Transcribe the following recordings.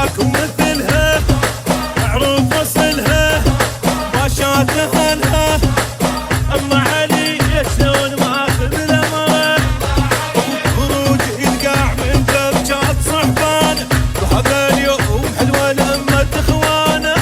ماكو مثلها، معروف اصلها ما شاتهنها. اما علي شلون ماخذ الامره، خروج يلقاع من درجات صحبانه، وهذا اليوم حلوه لمه اخوانه.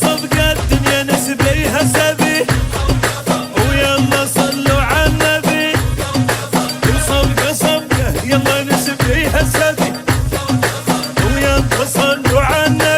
صفقة الدنيا نسبيها سبي، ويلا صلوا على النبي. صفقة يلا نسبيها سبي، ويلا صلوا على النبي.